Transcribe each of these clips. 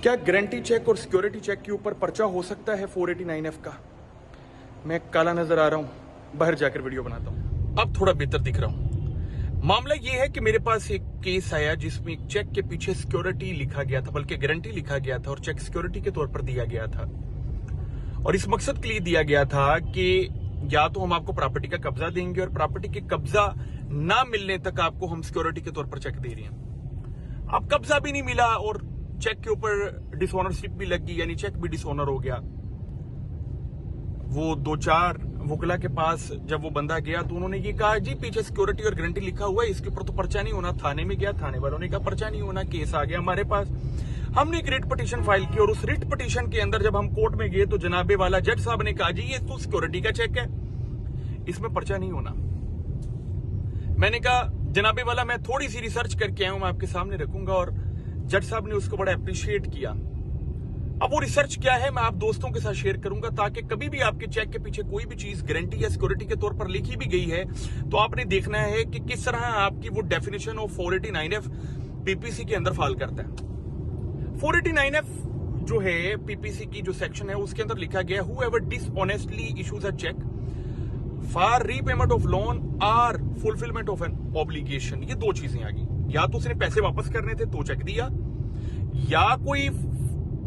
क्या guarantee check और security check के ऊपर पर्चा हो सकता है 489F का? मैं काला नजर आ रहा हूं, बाहर जाकर वीडियो बनाता हूं। अब थोड़ा बेहतर दिख रहा हूं। मामला यह है कि मेरे पास एक केस आया जिसमें एक चेक के पीछे सिक्योरिटी लिखा गया था, बल्कि गारंटी लिखा गया था और चेक सिक्योरिटी के तौर पर दिया गया था। और इस मकसद के लिए दिया गया था कि या तो हम आपको प्रॉपर्टी का कब्जा देंगे और प्रॉपर्टी के कब्जा ना मिलने तक आपको हम सिक्योरिटी के तौर पर चेक दे रहे हैं। अब कब्जा भी नहीं मिला और चेक के ऊपर डिसऑनरशिप भी लग गई, यानी चेक भी डिसऑनर हो गया। वो 2-4 वकला के पास जब वो बंदा गया तो उन्होंने ये कहा, जी पीछे सिक्योरिटी और गारंटी लिखा हुआ है, इसके ऊपर तो पर्चा नहीं होना। थाने में गया, थाने वालों ने कहा पर्चा नहीं होना। केस आ गया हमारे पास, हमने एक रिट पिटीशन फाइल की और उस रिट पिटीशन के अंदर जब हम कोर्ट में गए तो जनाबे वाला जज साहब ने कहा, जी ये तो सिक्योरिटी का चेक है, इसमें पर्चा नहीं होना। मैंने कहा, जनाबे वाला मैं थोड़ी सी रिसर्च करके आया हूं, मैं आपके सामने रखूंगा। और जज साहब ने उसको बड़ा अप्रिशिएट किया। अब वो रिसर्च क्या है मैं आप दोस्तों के साथ शेयर करूंगा, ताकि कभी भी आपके चेक के पीछे कोई भी चीज गारंटी या सिक्योरिटी के तौर पर लिखी भी गई है तो आपने देखना है कि किस तरह आपकी वो डेफिनेशन ऑफ 489F पीपीसी के अंदर फॉल करता है। 489F जो है पीपीसी की जो सेक्शन है उसके अंदर लिखा गया, however dishonestly issues a cheque for repayment of loan और फुलफिलमेंट ऑफ एन ऑब्लिगेशन। ये दो चीजें आ गई, या तो उसने पैसे वापस करने थे तो चेक दिया, या कोई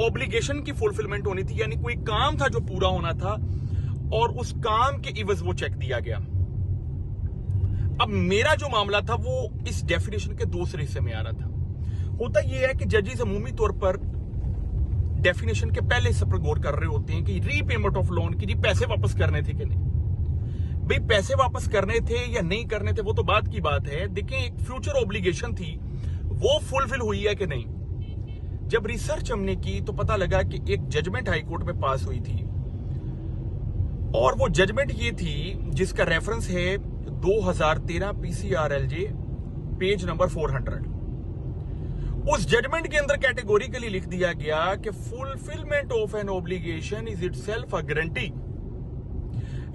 ऑब्लिगेशन की फुलफिलमेंट होनी थी, यानी कोई काम था जो पूरा होना था और उस काम के इवज वो चेक दिया गया। अब मेरा जो मामला था वो इस डेफिनेशन के दूसरे हिस्से में आ रहा था। होता यह है कि जजेस अमूमी तौर पर डेफिनेशन के पहले हिस्से पर गौर कर रहे होते हैं कि रीपेमेंट ऑफ लोन की, जी पैसे वापस करने थे कि नहीं। भाई पैसे वापस करने थे या नहीं करने थे वो तो बात की बात है। देखें, एक फ्यूचर ऑब्लिगेशन थी, वो फुलफिल हुई है कि नहीं। जब रिसर्च हमने की तो पता लगा कि एक जजमेंट हाईकोर्ट में पास हुई थी और वो जजमेंट ये थी जिसका रेफरेंस है 2013 PCRLJ पेज नंबर 400। उस जजमेंट के अंदर कैटेगोरिकली लिख दिया गया कि fulfilment of an obligation is itself a guarantee,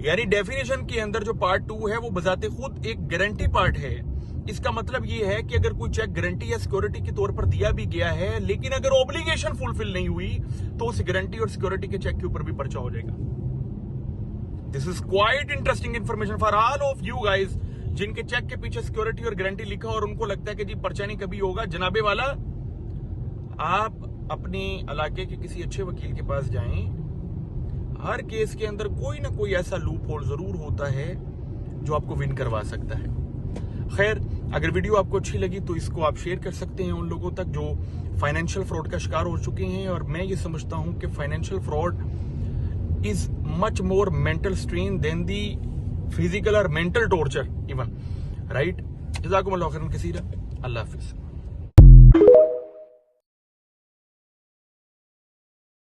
यानी डेफिनेशन के अंदर जो पार्ट 2 है वो बजाते खुद एक गारंटी पार्ट है। इसका मतलब ये है कि अगर कोई चेक गारंटी या सिक्योरिटी के तौर पर दिया भी गया है, लेकिन अगर ऑब्लिगेशन फुलफिल नहीं हुई तो उस गारंटी और सिक्योरिटी के चेक के ऊपर भी पर्चा हो जाएगा। This is quite interesting information for all of you guys, जिनके चेक के पीछे सिक्योरिटी और गारंटी लिखा और उनको लगता है कि जी पर्चा नहीं कभी होगा। जनाबे वाला, आप अपने इलाके के किसी अच्छे वकील के पास जाएं, हर केस के अंदर कोई ना कोई ऐसा लूप होल जरूर होता है जो आपको विन करवा सकता है। खैर, अगर वीडियो आपको अच्छी लगी तो इसको आप शेयर कर सकते हैं उन लोगों तक जो फाइनेंशियल फ्रॉड का शिकार हो चुके हैं। और मैं ये समझता हूं कि financial fraud is much more mental strain than the physical और मेंटल टॉर्चर इवन, राइट। जज़ाकुमुल्लाह खैरन कसीरा। अल्लाह हाफिज।